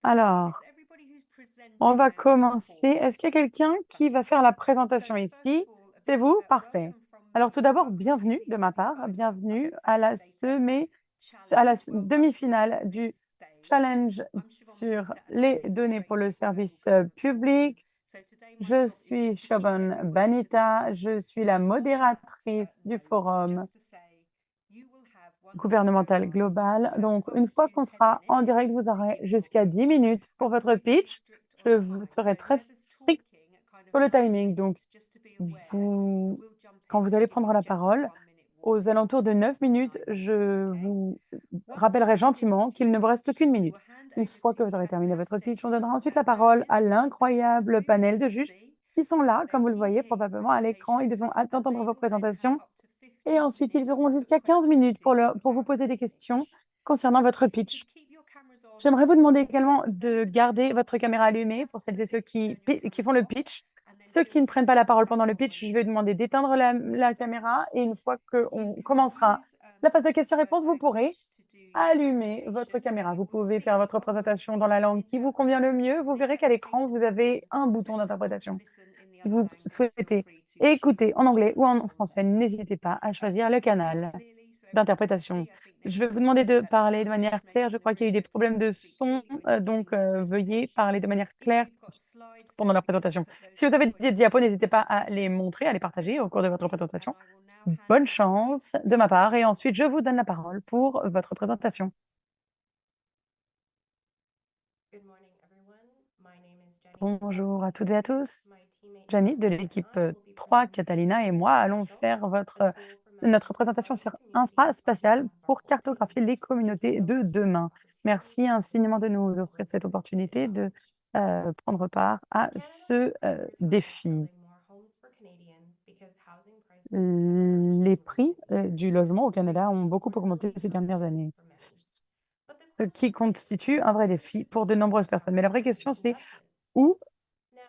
Alors, on va commencer. Est-ce qu'il y a quelqu'un qui va faire la présentation ici? C'est vous? Parfait. Alors, tout d'abord, bienvenue de ma part. Bienvenue à la demi-finale du challenge sur les données pour le service public. Je suis Shobhan Banita. Je suis la modératrice du forum gouvernemental global. Donc, une fois qu'on sera en direct, vous aurez jusqu'à 10 minutes pour votre pitch. Serai très strict sur le timing. Donc, vous, quand vous allez prendre la parole, aux alentours de 9 minutes, je vous rappellerai gentiment qu'il ne vous reste qu'une minute. Une fois que vous aurez terminé votre pitch, on donnera ensuite la parole à l'incroyable panel de juges qui sont là, comme vous le voyez probablement à l'écran. Ils ont hâte d'entendre vos présentations. Et ensuite, ils auront jusqu'à 15 minutes pour vous poser des questions concernant votre pitch. J'aimerais vous demander également de garder votre caméra allumée pour celles et ceux qui font le pitch. Ceux qui ne prennent pas la parole pendant le pitch, je vais demander d'éteindre la caméra et une fois qu'on commencera la phase de questions-réponses, vous pourrez allumer votre caméra. Vous pouvez faire votre présentation dans la langue qui vous convient le mieux. Vous verrez qu'à l'écran, vous avez un bouton d'interprétation. Si vous souhaitez écouter en anglais ou en français, n'hésitez pas à choisir le canal d'interprétation. Je vais vous demander de parler de manière claire. Je crois qu'il y a eu des problèmes de son, donc veuillez parler de manière claire pendant la présentation. Si vous avez des diapos, n'hésitez pas à les montrer, à les partager au cours de votre présentation. Bonne chance de ma part et ensuite je vous donne la parole pour votre présentation. Bonjour à toutes et à tous. Janie de l'équipe 3, Catalina et moi allons faire notre présentation sur infraspatial pour cartographier les communautés de demain. Merci infiniment de nous offrir cette opportunité de prendre part à ce défi. Les prix du logement au Canada ont beaucoup augmenté ces dernières années, ce qui constitue un vrai défi pour de nombreuses personnes. Mais la vraie question, c'est où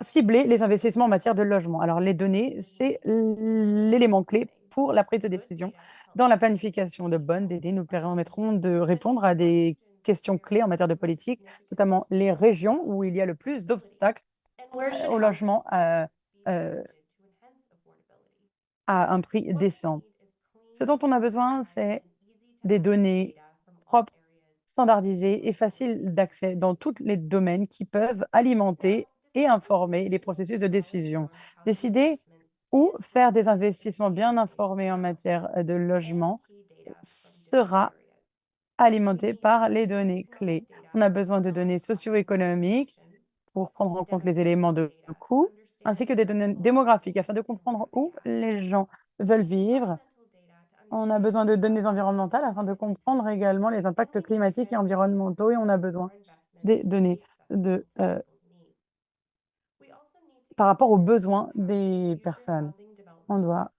cibler les investissements en matière de logement. Alors, les données, c'est l'élément clé pour la prise de décision. Dans la planification de bonnes DD, nous permettront de répondre à des questions clés en matière de politique, notamment les régions où il y a le plus d'obstacles au logement euh, à un prix décent. Ce dont on a besoin, c'est des données propres, standardisées et faciles d'accès dans tous les domaines qui peuvent alimenter et informer les processus de décision. Décider où faire des investissements bien informés en matière de logement sera alimenté par les données clés. On a besoin de données socio-économiques pour prendre en compte les éléments de coût, ainsi que des données démographiques afin de comprendre où les gens veulent vivre. On a besoin de données environnementales afin de comprendre également les impacts climatiques et environnementaux et on a besoin des données par rapport aux besoins des personnes. On doit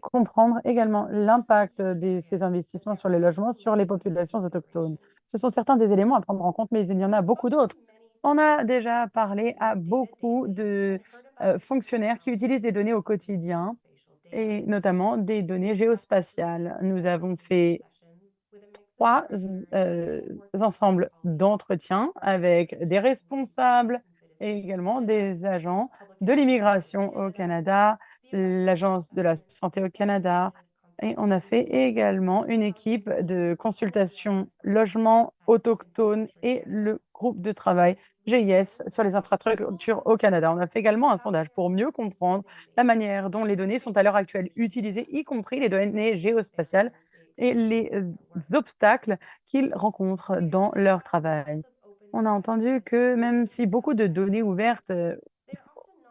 comprendre également l'impact de ces investissements sur les logements, sur les populations autochtones. Ce sont certains des éléments à prendre en compte, mais il y en a beaucoup d'autres. On a déjà parlé à beaucoup de fonctionnaires qui utilisent des données au quotidien et notamment des données géospatiales. Nous avons fait trois ensembles d'entretiens avec des responsables et également des agents de l'immigration au Canada, l'Agence de la santé au Canada. Et on a fait également une équipe de consultation logement autochtone et le groupe de travail GIS sur les infrastructures au Canada. On a fait également un sondage pour mieux comprendre la manière dont les données sont à l'heure actuelle utilisées, y compris les données géospatiales et les obstacles qu'ils rencontrent dans leur travail. On a entendu que même si beaucoup de données ouvertes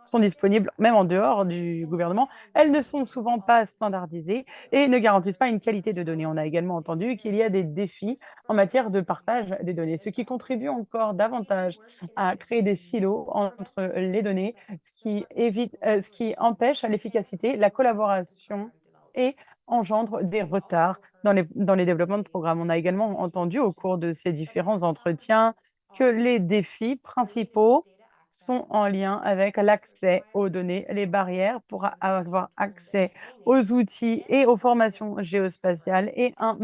sont disponibles, même en dehors du gouvernement, elles ne sont souvent pas standardisées et ne garantissent pas une qualité de données. On a également entendu qu'il y a des défis en matière de partage des données, ce qui contribue encore davantage à créer des silos entre les données, ce qui empêche l'efficacité, la collaboration et engendre des retards dans les développements de programmes. On a également entendu au cours de ces différents entretiens que les défis principaux sont en lien avec l'accès aux données, les barrières pour avoir accès aux outils et aux formations géospatiales et un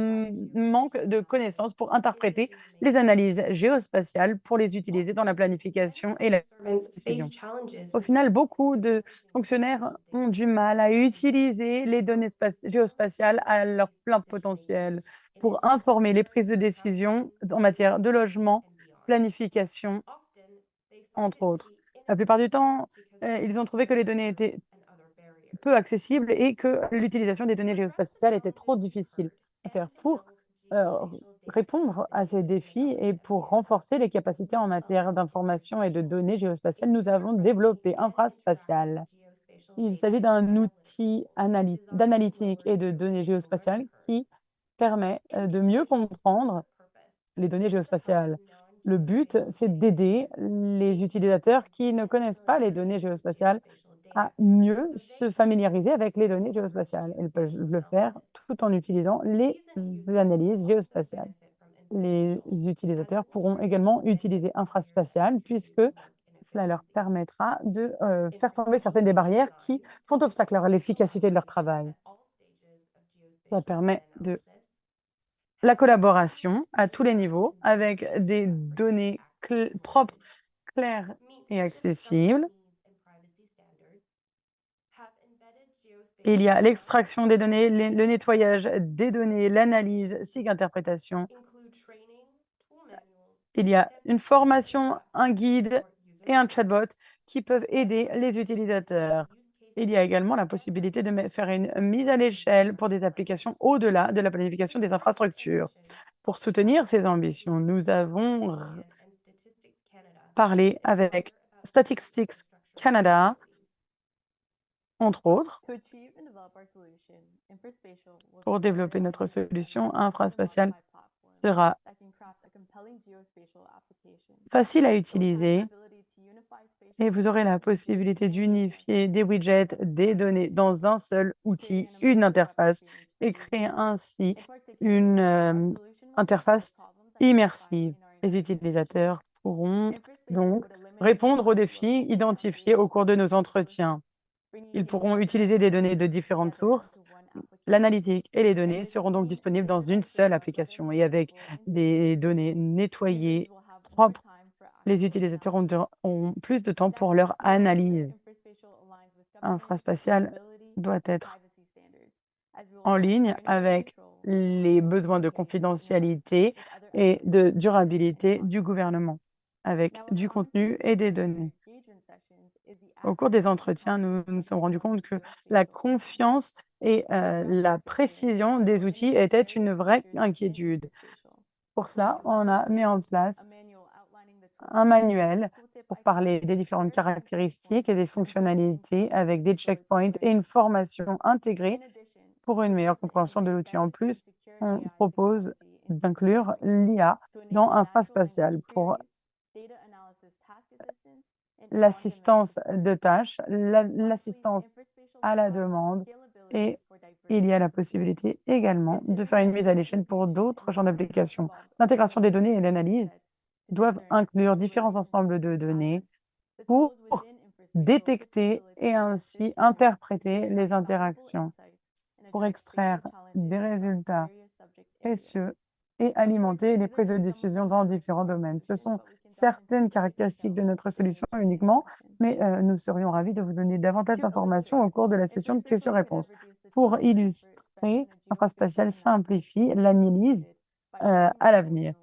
manque de connaissances pour interpréter les analyses géospatiales pour les utiliser dans la planification et la décision. Au final, beaucoup de fonctionnaires ont du mal à utiliser les données géospatiales à leur plein potentiel pour informer les prises de décision en matière de logement, planification, entre autres. La plupart du temps, ils ont trouvé que les données étaient peu accessibles et que l'utilisation des données géospatiales était trop difficile à faire. Pour euh, répondre à ces défis et pour renforcer les capacités en matière d'information et de données géospatiales, nous avons développé Infraspatial. Il s'agit d'un outil d'analytique et de données géospatiales qui permet de mieux comprendre les données géospatiales. Le but, c'est d'aider les utilisateurs qui ne connaissent pas les données géospatiales à mieux se familiariser avec les données géospatiales. Ils peuvent le faire tout en utilisant les analyses géospatiales. Les utilisateurs pourront également utiliser Infraspatial puisque cela leur permettra de faire tomber certaines des barrières qui font obstacle à l'efficacité de leur travail. Ça permet de la collaboration à tous les niveaux avec des données propres, claires et accessibles. Il y a l'extraction des données, le nettoyage des données, l'analyse, SIG interprétation. Il y a une formation, un guide et un chatbot qui peuvent aider les utilisateurs. Il y a également la possibilité de faire une mise à l'échelle pour des applications au-delà de la planification des infrastructures. Pour soutenir ces ambitions, nous avons parlé avec Statistics Canada, entre autres, pour développer notre solution. Infraspatial sera facile à utiliser et vous aurez la possibilité d'unifier des widgets, des données dans un seul outil, une interface, et créer ainsi une interface immersive. Les utilisateurs pourront donc répondre aux défis identifiés au cours de nos entretiens. Ils pourront utiliser des données de différentes sources. L'analytique et les données seront donc disponibles dans une seule application et avec des données nettoyées, propres. Les utilisateurs ont plus de temps pour leur analyse. Infraspatial doit être en ligne avec les besoins de confidentialité et de durabilité du gouvernement, avec du contenu et des données. Au cours des entretiens, nous nous sommes rendus compte que la confiance et la précision des outils étaient une vraie inquiétude. Pour cela, on a mis en place un manuel pour parler des différentes caractéristiques et des fonctionnalités avec des checkpoints et une formation intégrée pour une meilleure compréhension de l'outil. En plus, on propose d'inclure l'IA dans Infraspatial pour l'assistance de tâches, l'assistance à la demande et il y a la possibilité également de faire une mise à l'échelle pour d'autres champs d'application. L'intégration des données et l'analyse doivent inclure différents ensembles de données pour détecter et ainsi interpréter les interactions pour extraire des résultats précieux et alimenter les prises de décision dans différents domaines. Ce sont certaines caractéristiques de notre solution uniquement, mais nous serions ravis de vous donner davantage d'informations au cours de la session de questions-réponses. Pour illustrer, Infraspatial simplifie l'analyse à l'avenir.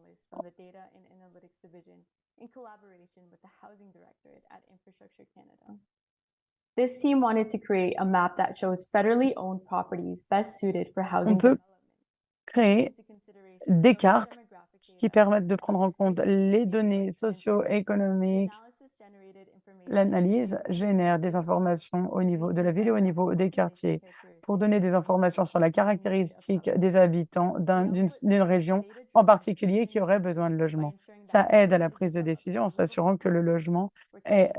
This team wanted to create a map that shows federally owned properties best suited for On housing peut development. créer des cartes qui permettent de prendre en compte les données socio-économiques. L'analyse génère des informations au niveau de la ville et au niveau des quartiers pour donner des informations sur la caractéristique des habitants d'une région en particulier qui aurait besoin de logement. Ça aide à la prise de décision en s'assurant que le logement est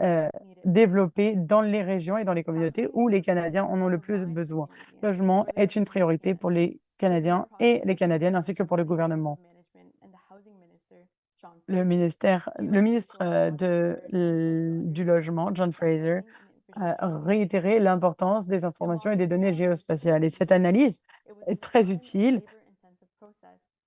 développé dans les régions et dans les communautés où les Canadiens en ont le plus besoin. Le logement est une priorité pour les Canadiens et les Canadiennes ainsi que pour le gouvernement. le ministre du Logement, John Fraser, a réitéré l'importance des informations et des données géospatiales. Et cette analyse est très utile.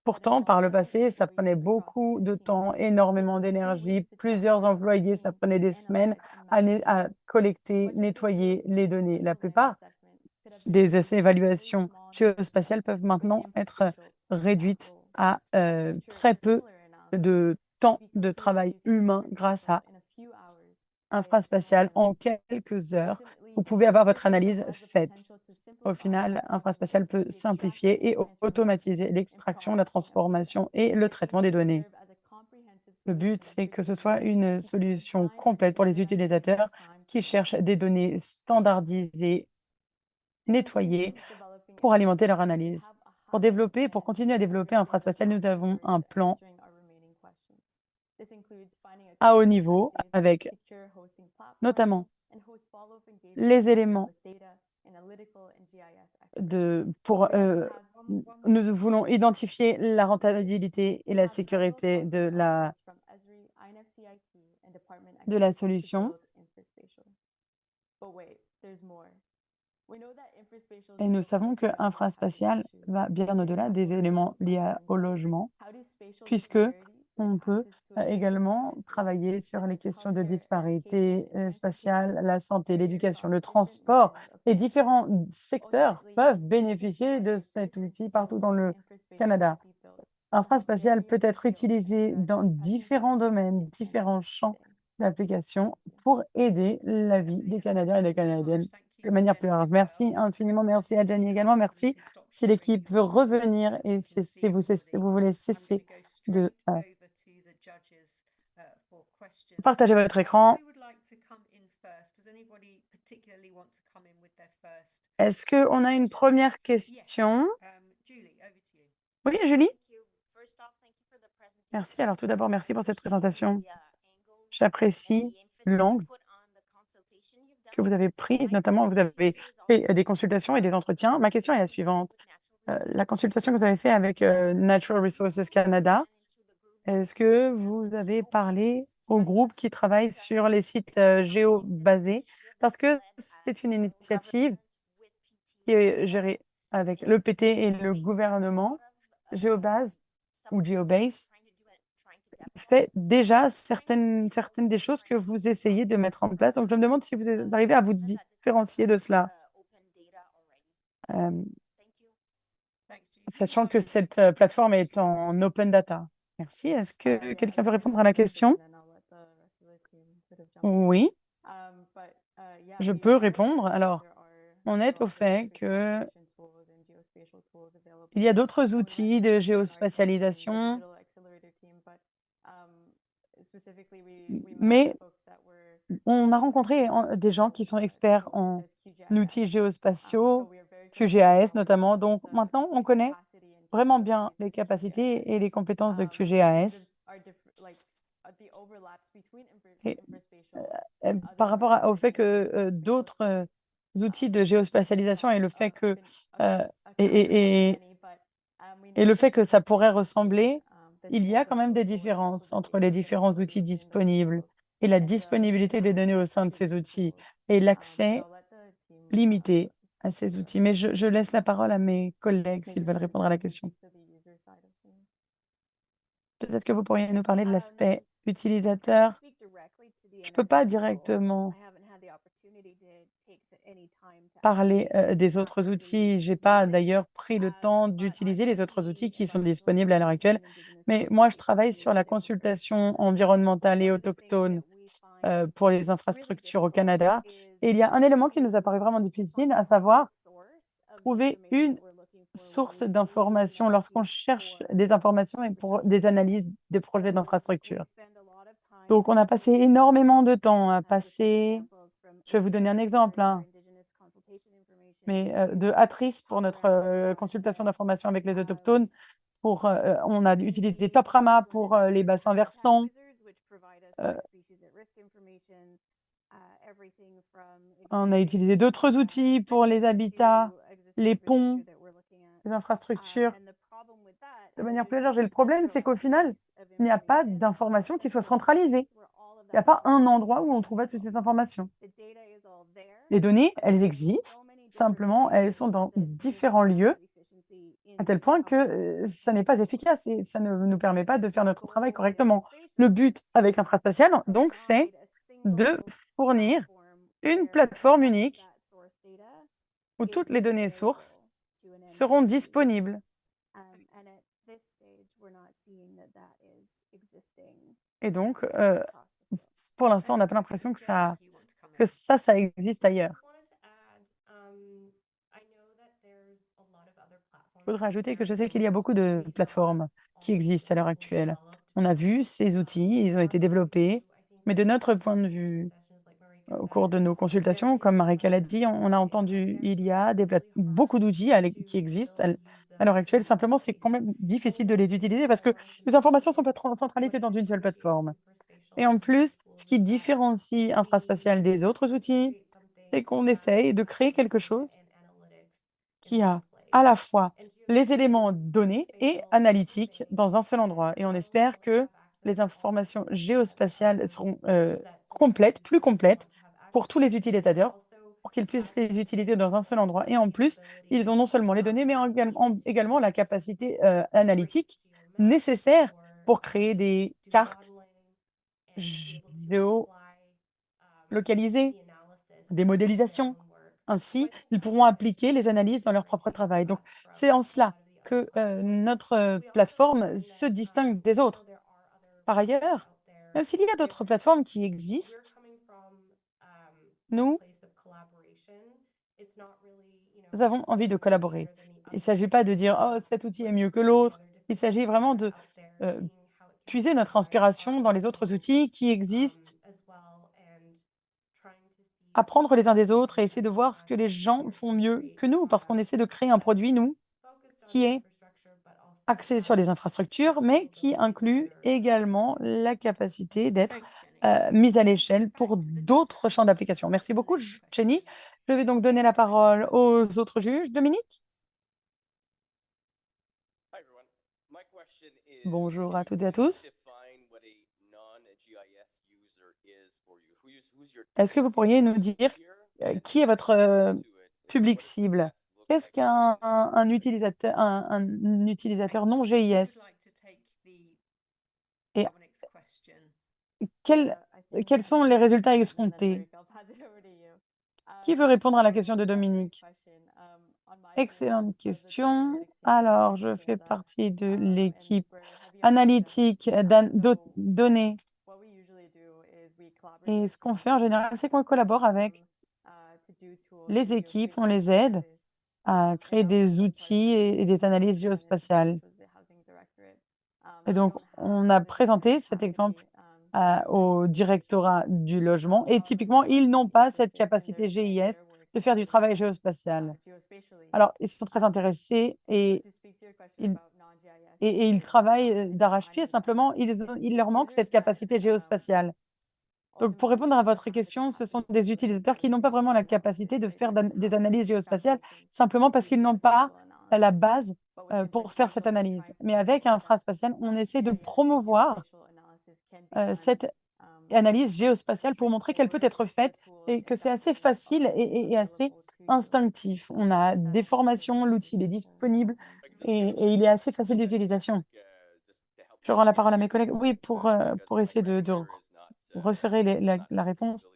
Pourtant, par le passé, ça prenait beaucoup de temps, énormément d'énergie, plusieurs employés, ça prenait des semaines à collecter, nettoyer les données. La plupart des évaluations géospatiales peuvent maintenant être réduites à très peu de temps de travail humain grâce à infraspatial. En quelques heures, vous pouvez avoir votre analyse faite. Au final, infraspatial peut simplifier et automatiser l'extraction, la transformation et le traitement des données. Le but, c'est que ce soit une solution complète pour les utilisateurs qui cherchent des données standardisées, nettoyées, pour alimenter leur analyse. Pour continuer à développer infraspatial, nous avons un plan à haut niveau avec notamment les éléments nous voulons identifier la rentabilité et la sécurité de la solution. Et nous savons que infraspatial va bien au-delà des éléments liés au logement, puisque on peut également travailler sur les questions de disparité spatiale, la santé, l'éducation, le transport, et différents secteurs peuvent bénéficier de cet outil partout dans le Canada. Infraspatial peut être utilisé dans différents domaines, différents champs d'application pour aider la vie des Canadiens et des Canadiennes de manière plus large. Merci infiniment, merci à Jenny également, merci. Si l'équipe veut revenir et si vous voulez cesser de partager votre écran. Est-ce qu'on a une première question? Oui, Julie? Merci. Alors tout d'abord, merci pour cette présentation. J'apprécie l'angle que vous avez pris, notamment vous avez fait des consultations et des entretiens. Ma question est la suivante. La consultation que vous avez faite avec Natural Resources Canada, est-ce que vous avez parlé au groupe qui travaille sur les sites géobasés? Parce que c'est une initiative qui est gérée avec l'EPT et le gouvernement. Géobase ou Geobase fait déjà certaines des choses que vous essayez de mettre en place. Donc, je me demande si vous arrivez à vous différencier de cela. Sachant que cette plateforme est en open data. Merci. Est-ce que quelqu'un veut répondre à la question? Oui, je peux répondre. Alors, on est au fait qu'il y a d'autres outils de géospatialisation, mais on a rencontré des gens qui sont experts en outils géospatiaux, QGIS notamment. Donc, maintenant, on connaît vraiment bien les capacités et les compétences de QGIS. Et, par rapport au fait que d'autres outils de géospatialisation et le fait que le fait que ça pourrait ressembler, il y a quand même des différences entre les différents outils disponibles et la disponibilité des données au sein de ces outils et l'accès limité à ces outils. Mais je laisse la parole à mes collègues s'ils veulent répondre à la question. Peut-être que vous pourriez nous parler de l'aspect utilisateur. Je ne peux pas directement parler des autres outils. Je n'ai pas d'ailleurs pris le temps d'utiliser les autres outils qui sont disponibles à l'heure actuelle. Mais moi, je travaille sur la consultation environnementale et autochtone pour les infrastructures au Canada. Et il y a un élément qui nous a paru vraiment difficile, à savoir trouver une source d'information lorsqu'on cherche des informations et pour des analyses des projets d'infrastructure. Donc, on a passé énormément de temps à passer. Je vais vous donner un exemple, mais de Atrice pour notre consultation d'information avec les autochtones. On a utilisé Toprama pour les bassins versants. On a utilisé d'autres outils pour les habitats, les ponts, les infrastructures. de manière plus large. Et le problème, c'est qu'au final, il n'y a pas d'informations qui soient centralisées. Il n'y a pas un endroit où on trouve toutes ces informations. Les données, elles existent, simplement, elles sont dans différents lieux, à tel point que ça n'est pas efficace et ça ne nous permet pas de faire notre travail correctement. Le but avec l'infraspatial, donc, c'est de fournir une plateforme unique où toutes les données sources seront disponibles. Et donc, pour l'instant, on n'a pas l'impression que ça existe ailleurs. Je voudrais ajouter que je sais qu'il y a beaucoup de plateformes qui existent à l'heure actuelle. On a vu ces outils, ils ont été développés, mais de notre point de vue, au cours de nos consultations, comme Marika l'a dit, on a entendu, il y a beaucoup d'outils qui existent à l'heure actuelle. Simplement, c'est quand même difficile de les utiliser parce que les informations ne sont pas centralisées dans une seule plateforme. Et en plus, ce qui différencie Infraspatial des autres outils, c'est qu'on essaye de créer quelque chose qui a à la fois les éléments donnés et analytiques dans un seul endroit. Et on espère que les informations géospatiales seront complètes, plus complètes pour tous les utilisateurs, pour qu'ils puissent les utiliser dans un seul endroit. Et en plus, ils ont non seulement les données, mais également la capacité analytique nécessaire pour créer des cartes géolocalisées, des modélisations. Ainsi, ils pourront appliquer les analyses dans leur propre travail. Donc, c'est en cela que notre plateforme se distingue des autres. Par ailleurs, même s'il y a d'autres plateformes qui existent, nous avons envie de collaborer. Il ne s'agit pas de dire oh, cet outil est mieux que l'autre. Il s'agit vraiment de euh, puiser notre inspiration dans les autres outils qui existent, apprendre les uns des autres et essayer de voir ce que les gens font mieux que nous, parce qu'on essaie de créer un produit, nous, qui est axé sur les infrastructures, mais qui inclut également la capacité d'être mise à l'échelle pour d'autres champs d'application. Merci beaucoup, Jenny. Je vais donc donner la parole aux autres juges. Dominique? Bonjour à toutes et à tous. Est-ce que vous pourriez nous dire qui est votre public cible? Qu'est-ce qu'un utilisateur, un utilisateur non GIS? Et quels sont les résultats escomptés? Qui veut répondre à la question de Dominique? Excellente question. Alors, je fais partie de l'équipe analytique données. Et ce qu'on fait en général, c'est qu'on collabore avec les équipes, on les aide à créer des outils et des analyses géospatiales. Et donc, on a présenté cet exemple au directorat du logement et typiquement, ils n'ont pas cette capacité GIS de faire du travail géospatial. Alors, ils sont très intéressés et ils travaillent d'arrache-pied, simplement, il leur manque cette capacité géospatiale. Donc, pour répondre à votre question, ce sont des utilisateurs qui n'ont pas vraiment la capacité de faire des analyses géospatiales, simplement parce qu'ils n'ont pas la base pour faire cette analyse. Mais avec Infraspatial, on essaie de promouvoir cette analyse géospatiale pour montrer qu'elle peut être faite et que c'est assez facile et assez instinctif. On a des formations, l'outil est disponible et il est assez facile d'utilisation. Je rends la parole à mes collègues. Oui, pour essayer de resserrer la réponse.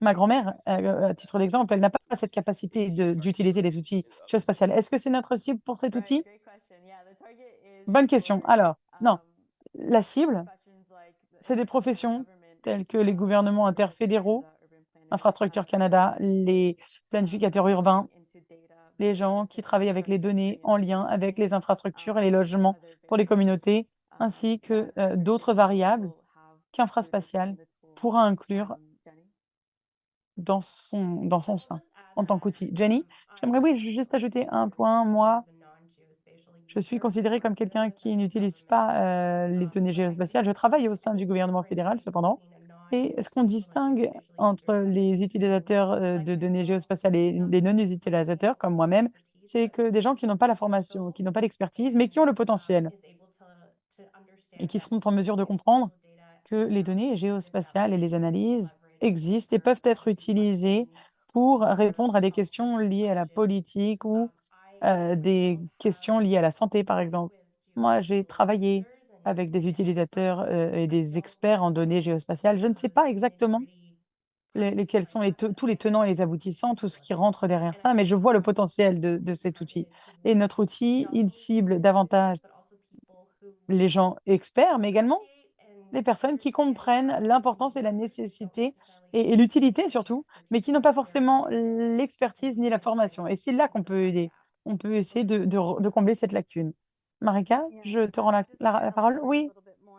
Ma grand-mère, à titre d'exemple, elle n'a pas cette capacité d'utiliser les outils géospatiales. Est-ce que c'est notre cible pour cet outil? Bonne question. Alors, non, la cible, c'est des professions telles que les gouvernements interfédéraux, Infrastructure Canada, les planificateurs urbains, les gens qui travaillent avec les données en lien avec les infrastructures et les logements pour les communautés, ainsi que d'autres variables qu'Infraspatial pourra inclure dans son sein en tant qu'outil. Jenny, j'aimerais oui, juste ajouter un point. Moi, je suis considérée comme quelqu'un qui n'utilise pas les données géospatiales. Je travaille au sein du gouvernement fédéral, cependant. Et ce qu'on distingue entre les utilisateurs de données géospatiales et les non-utilisateurs, comme moi-même, c'est que des gens qui n'ont pas la formation, qui n'ont pas l'expertise, mais qui ont le potentiel et qui seront en mesure de comprendre que les données géospatiales et les analyses existent et peuvent être utilisées pour répondre à des questions liées à la politique ou des questions liées à la santé, par exemple. Moi, j'ai travaillé avec des utilisateurs et des experts en données géospatiales. Je ne sais pas exactement quels sont tous les tenants et les aboutissants, tout ce qui rentre derrière ça, mais je vois le potentiel de cet outil. Et notre outil, il cible davantage les gens experts, mais également les personnes qui comprennent l'importance et la nécessité et l'utilité surtout, mais qui n'ont pas forcément l'expertise ni la formation. Et c'est là qu'on peut aider. On peut essayer de combler cette lacune. Marika, je te rends la parole. Oui,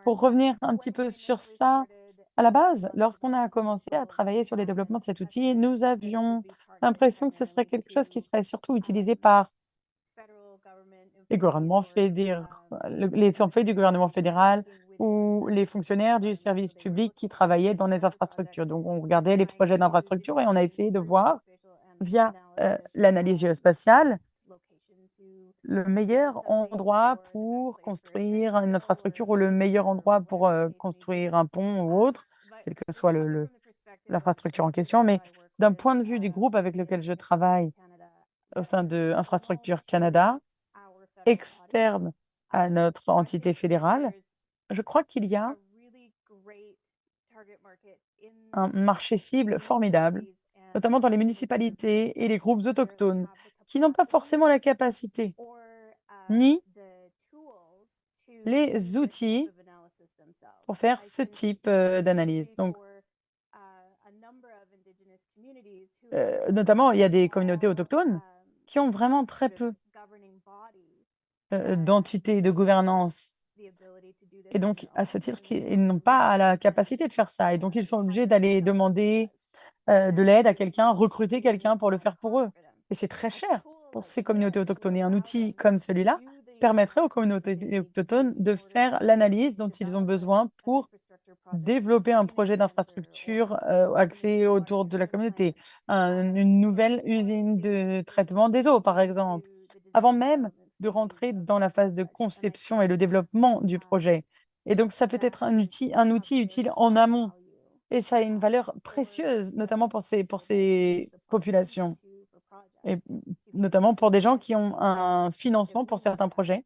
pour revenir un petit peu sur ça, à la base, lorsqu'on a commencé à travailler sur le développement de cet outil, nous avions l'impression que ce serait quelque chose qui serait surtout utilisé par les gouvernements fédéraux, les employés du gouvernement fédéral ou les fonctionnaires du service public qui travaillaient dans les infrastructures. Donc, on regardait les projets d'infrastructure et on a essayé de voir, via l'analyse géospatiale, le meilleur endroit pour construire une infrastructure ou le meilleur endroit pour construire un pont ou autre, quelle que soit l'infrastructure en question. Mais d'un point de vue du groupe avec lequel je travaille au sein de Infrastructure Canada, externe à notre entité fédérale, je crois qu'il y a un marché cible formidable, notamment dans les municipalités et les groupes autochtones, qui n'ont pas forcément la capacité ni les outils pour faire ce type d'analyse. Donc, notamment, il y a des communautés autochtones qui ont vraiment très peu d'entités de gouvernance. Et donc, à ce titre, ils n'ont pas la capacité de faire ça. Et donc, ils sont obligés d'aller demander de l'aide à quelqu'un, recruter quelqu'un pour le faire pour eux. Et c'est très cher pour ces communautés autochtones. Et un outil comme celui-là permettrait aux communautés autochtones de faire l'analyse dont ils ont besoin pour développer un projet d'infrastructure axé autour de la communauté, une nouvelle usine de traitement des eaux, par exemple, avant même de rentrer dans la phase de conception et le développement du projet. Et donc, ça peut être un outil utile en amont et ça a une valeur précieuse, notamment pour ces populations et notamment pour des gens qui ont un financement pour certains projets,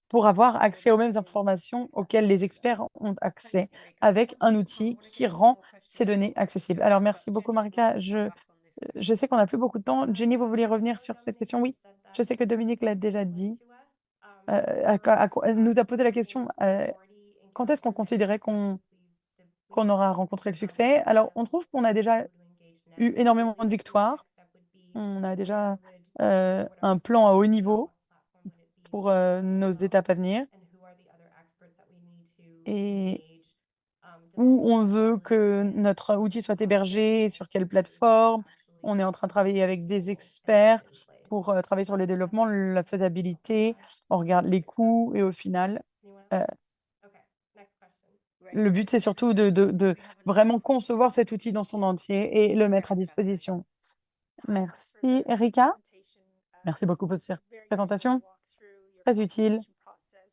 pour avoir accès aux mêmes informations auxquelles les experts ont accès avec un outil qui rend ces données accessibles. Alors, merci beaucoup, Marika. Je sais qu'on n'a plus beaucoup de temps. Jenny, vous voulez revenir sur cette question? Oui, je sais que Dominique l'a déjà dit. Elle nous a posé la question, quand est-ce qu'on considérait qu'on aura rencontré le succès? Alors, on trouve qu'on a déjà eu énormément de victoires. On a déjà un plan à haut niveau pour nos étapes à venir et où on veut que notre outil soit hébergé, sur quelle plateforme. On est en train de travailler avec des experts pour travailler sur le développement, la faisabilité. On regarde les coûts et au final, euh, le but, c'est surtout de vraiment concevoir cet outil dans son entier et le mettre à disposition. Merci, Erika. Merci beaucoup pour cette présentation. Très utile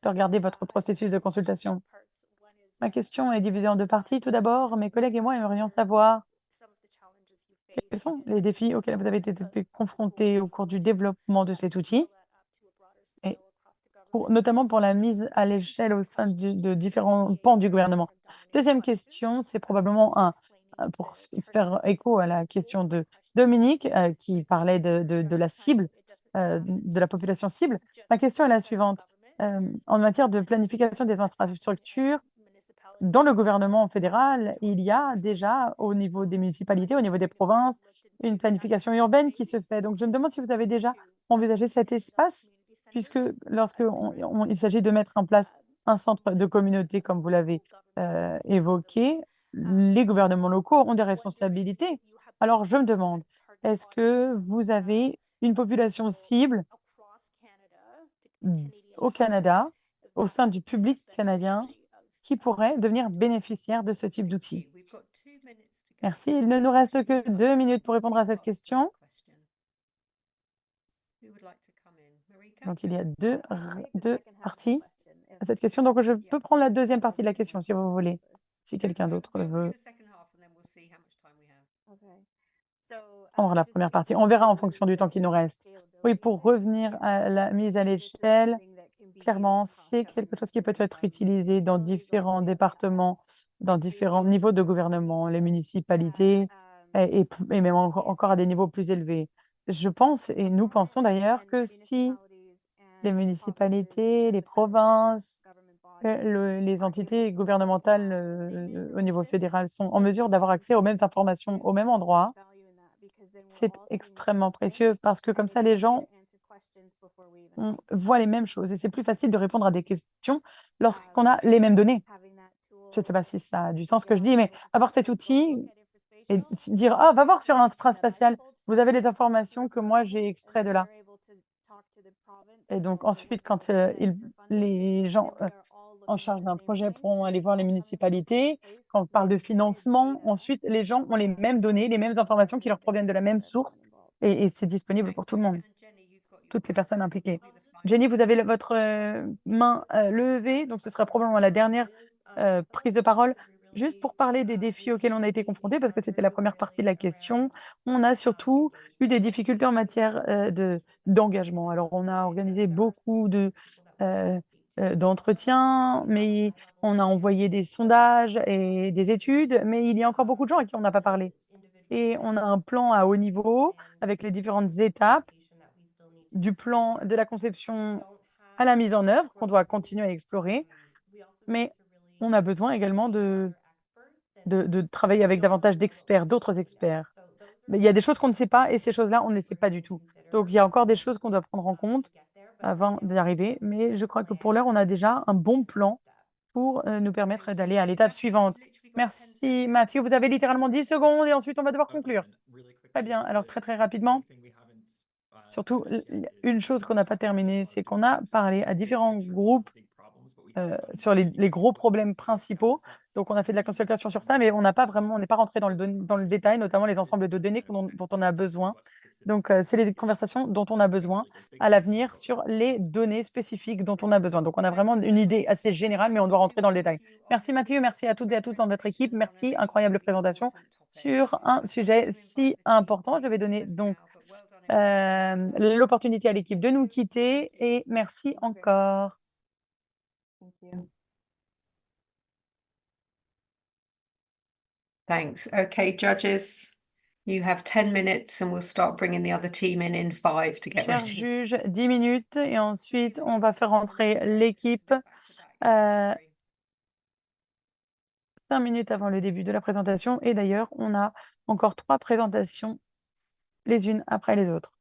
de regarder votre processus de consultation. Ma question est divisée en deux parties. Tout d'abord, mes collègues et moi aimerions savoir quels sont les défis auxquels vous avez été confrontés au cours du développement de cet outil, et notamment pour la mise à l'échelle au sein de différents pans du gouvernement. Deuxième question, c'est probablement pour faire écho à la question de Dominique, qui parlait de la cible, de la population cible. Ma question est la suivante. En matière de planification des infrastructures, dans le gouvernement fédéral, il y a déjà, au niveau des municipalités, au niveau des provinces, une planification urbaine qui se fait. Donc, je me demande si vous avez déjà envisagé cet espace, puisque il s'agit de mettre en place un centre de communauté, comme vous l'avez évoqué, les gouvernements locaux ont des responsabilités. Alors, je me demande, est-ce que vous avez une population cible au Canada, au sein du public canadien, qui pourraient devenir bénéficiaires de ce type d'outils? Merci. Il ne nous reste que 2 minutes pour répondre à cette question. Donc, il y a deux parties à cette question. Donc, je peux prendre la deuxième partie de la question si vous voulez, si quelqu'un d'autre veut prendre la première partie. On verra en fonction du temps qui nous reste. Oui, pour revenir à la mise à l'échelle, clairement, c'est quelque chose qui peut être utilisé dans différents départements, dans différents niveaux de gouvernement, les municipalités et même encore à des niveaux plus élevés. Je pense, et nous pensons d'ailleurs, que si les municipalités, les provinces, les entités gouvernementales au niveau fédéral sont en mesure d'avoir accès aux mêmes informations au même endroit, c'est extrêmement précieux parce que comme ça, les gens voient les mêmes choses et c'est plus facile de répondre à des questions lorsqu'on a les mêmes données. Je ne sais pas si ça a du sens ce que je dis, mais avoir cet outil et dire, ah, va voir sur un spatial, vous avez des informations que moi j'ai extrait de là. Et donc ensuite, quand les gens en charge d'un projet pourront aller voir les municipalités, quand on parle de financement, ensuite les gens ont les mêmes données, les mêmes informations qui leur proviennent de la même source et c'est disponible pour tout le monde, toutes les personnes impliquées. Jenny, vous avez votre main levée, donc ce sera probablement la dernière prise de parole. Juste pour parler des défis auxquels on a été confrontés, parce que c'était la première partie de la question, on a surtout eu des difficultés en matière d'engagement. Alors, on a organisé beaucoup d'entretiens, mais on a envoyé des sondages et des études, mais il y a encore beaucoup de gens à qui on n'a pas parlé. Et on a un plan à haut niveau avec les différentes étapes du plan de la conception à la mise en œuvre qu'on doit continuer à explorer, mais on a besoin également de travailler avec davantage d'experts, d'autres experts. Mais il y a des choses qu'on ne sait pas et ces choses-là, on ne les sait pas du tout. Donc, il y a encore des choses qu'on doit prendre en compte avant d'y arriver, mais je crois que pour l'heure, on a déjà un bon plan pour nous permettre d'aller à l'étape suivante. Merci, Mathieu. Vous avez littéralement 10 secondes et ensuite, on va devoir conclure. Très bien. Alors, très, très rapidement, surtout, une chose qu'on n'a pas terminée, c'est qu'on a parlé à différents groupes sur les gros problèmes principaux. Donc, on a fait de la consultation sur ça, mais on n'est pas rentré dans le détail, notamment les ensembles de données dont on a besoin. Donc, c'est les conversations dont on a besoin à l'avenir sur les données spécifiques dont on a besoin. Donc, on a vraiment une idée assez générale, mais on doit rentrer dans le détail. Merci Mathieu, merci à toutes et à tous dans votre équipe. Merci, incroyable présentation sur un sujet si important. Je vais donner donc l'opportunité à l'équipe de nous quitter et merci encore. Thank you. Thanks. Okay, judges, you have 10 minutes and we'll start bringing the other team in 5 to get Chers ready. juges, 10 minutes et ensuite on va faire rentrer l'équipe 5 minutes avant le début de la présentation. Et d'ailleurs, on a encore 3 présentations les unes après les autres.